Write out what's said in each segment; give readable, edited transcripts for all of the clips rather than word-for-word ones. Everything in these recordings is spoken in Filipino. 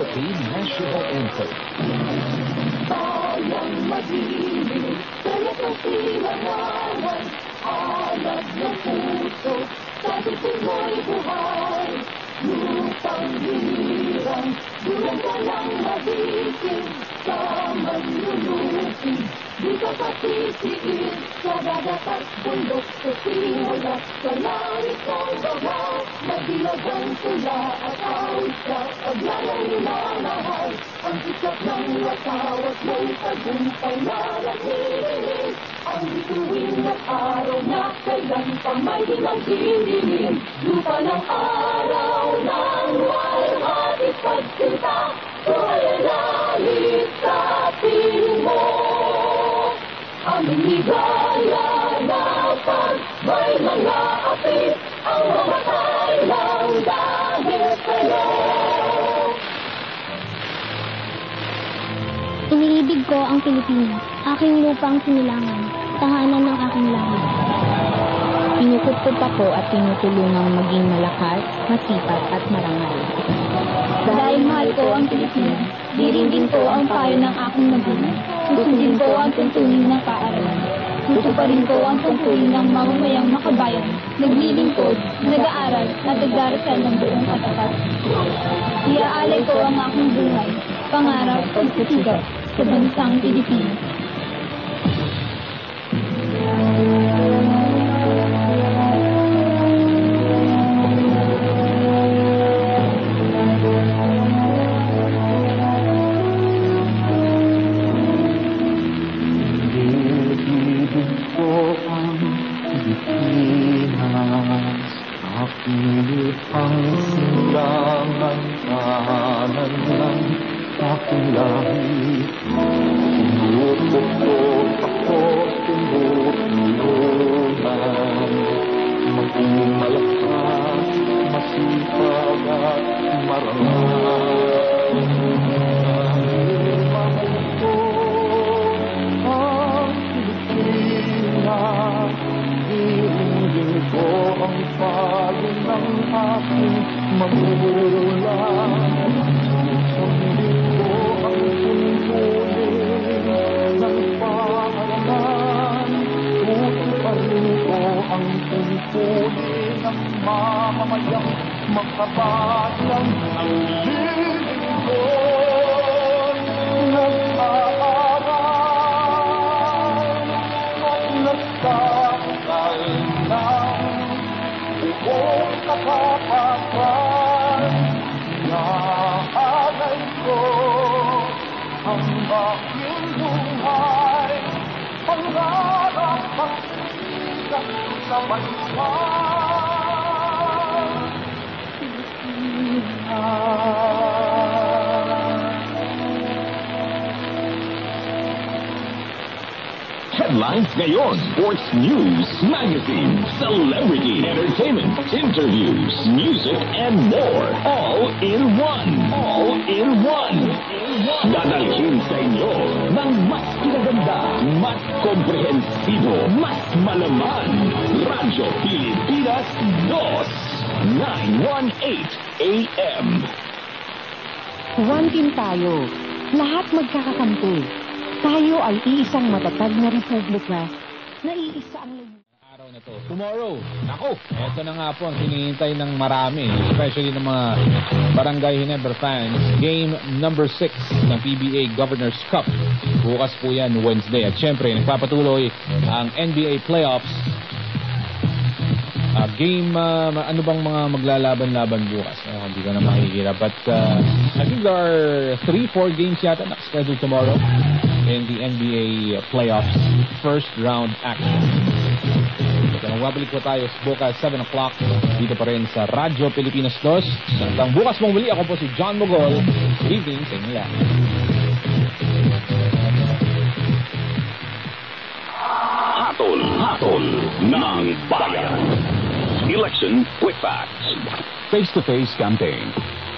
Philippine National Anthem. Bayang mag-ibig, kaya't ang silangawan, alag ng puso, sabi ko'y buhay. Lupang hirang, dulang ka lang magiting, sa manlulupin, di ka patitiis, sa dagat at bundok, sa simula, sa langit ng baga, magdilag ang tula at awit ka, paglayang minamahal, ang sikap ng watawat mo'y tagumpay na naglilinis, ang bituin at araw na kailan pa may dinagdidilim, lupa ng araw ng walhati pagsinta, buhay ang langit sa piling mo. Aming ligaya na pag may mga api, ang mamatay lang dahil sa'yo. Iniibig ko ang Pilipinas, aking lupang sinilangan, tahanan ng aking lahi. Pinukupkup ako at tinutulungang maging malakas, masipag at marangal. Dahil mahal ko ang Pilipinas, dirindin ko ang payo ng aking magulang. Susundin ko ang tuntunin ng paaralan. Tutuparin ko ang tungkulin ng mamamayang makabayan, naglilingkod, nag-aaral at nagdarasal ng buong katapat. Iaalay ko ang aking buhay, pangarap at pagsisigap sa bansang Pilipinas. Ang silangan kanan ng aking lahi. Tinutupot ako, tinutulungan maging malakas, masipag at marangal. Mahal ko ang Pilipinas, hiling ko ang payo ng aking magulang. Sundin ko ang tuntunin ng paaralan. Tutuparin ko ang tungkulin ng mamamayang makabayan. Ang lilingkod, nag-aaral at nagkakal ng buong katapatan. Naalay ko ang aking buhay, pangarap at sikat sa bansang Pilipinas. Headlines ngayon, sports news, magazine, celebrity, entertainment, interviews, music, and more. All in one. All in one. Dadalhin sa inyo ng mas kinaganda, mas komprehensibo, mas malaman. Radyo Pilipinas 2, 918 AM. One team tayo. Lahat magkakakampi. Tayo ay iisang matatag na republika na iisa ang araw na to. Tomorrow, ako, eto na nga po ang hinihintay ng marami, especially ng mga Barangay Ginebra fans. Game number 6 ng PBA Governors Cup. Bukas po yan, Wednesday. At syempre, nagpapatuloy ang NBA playoffs. Game, ano bang mga maglalaban-laban bukas? Hindi ko na makikita. But I think there are 3-4 games yata nakascheduled tomorrow in the NBA playoffs first round action. So, magbabalik po tayo bukas 7 o'clock dito pa rin sa Radyo Pilipinas 2. Hanggang bukas mong muli, ako po si John Mogol. Good evening sa inyo lahat. Hatol ng bayan. Election Quick Facts. Face-to-face campaign.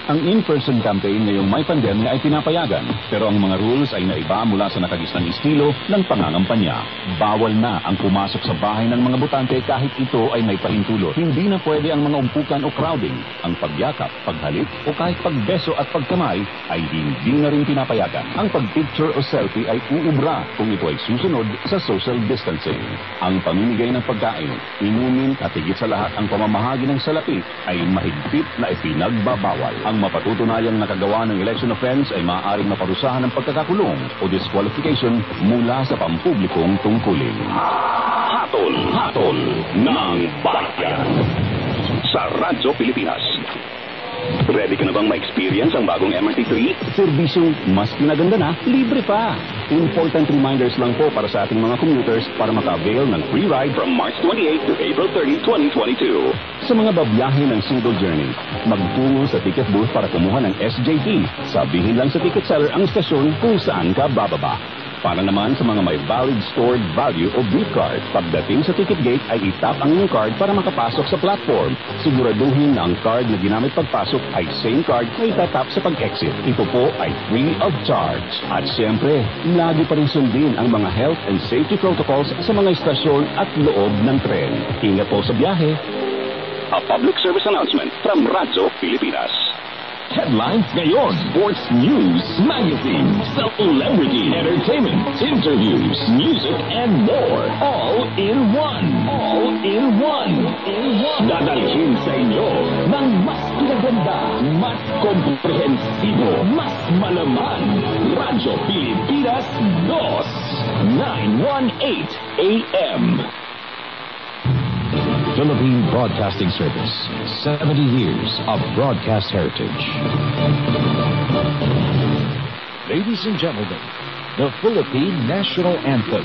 Ang in-person campaign ngayong may pandemya ay pinapayagan, pero ang mga rules ay naiba mula sa nakagisnang estilo ng pangangampanya. Bawal na ang pumasok sa bahay ng mga botante kahit ito ay may pahintulot. Hindi na pwede ang mga umpukan o crowding. Ang pagyakap, paghalik o kahit pagbeso at pagkamay ay hindi na rin pinapayagan. Ang pagpicture o selfie ay uubra kung ito ay susunod sa social distancing. Ang pamimigay ng pagkain, inumin at higit sa lahat ang pamamahagi ng salapi ay mahigpit na ipinagbabawal. Ang mapatutunayang nakagawa ng election offense ay maaaring maparusahan ng pagkakakulong o disqualification mula sa pampublikong tungkulin. Hatol ng Bayan sa Radyo Pilipinas. Ready ka na bang ma-experience ang bagong MRT3? Serbisyong mas pinaganda na, libre pa. Important reminders lang po para sa ating mga commuters para maka-avail ng free ride from March 28 to April 30, 2022. Sa mga babiyahe ng single journey, magtungo sa ticket booth para kumuha ng SJT. Sabihin lang sa ticket seller ang stasyon kung saan ka bababa. Para naman sa mga may valid stored value o gift card, pagdating sa ticket gate ay itap ang inyong card para makapasok sa platform. Siguraduhin na ang card na ginamit pagpasok ay same card na itatap sa pag-exit. Ito po ay free of charge. At siyempre, lagi pa rin sundin ang mga health and safety protocols sa mga istasyon at loob ng tren. Ingat po sa biyahe. A public service announcement from Radyo Pilipinas. Headlines ngayon, sports news, magazine, celebrity, entertainment, interviews, music, and more. All in one. All in one. Dadalhin sa inyo ng mas pinaganda, mas komprehensibo, mas malaman. Radyo Pilipinas 918 AM. Philippine Broadcasting Service, 70 years of broadcast heritage. Ladies and gentlemen, the Philippine National Anthem.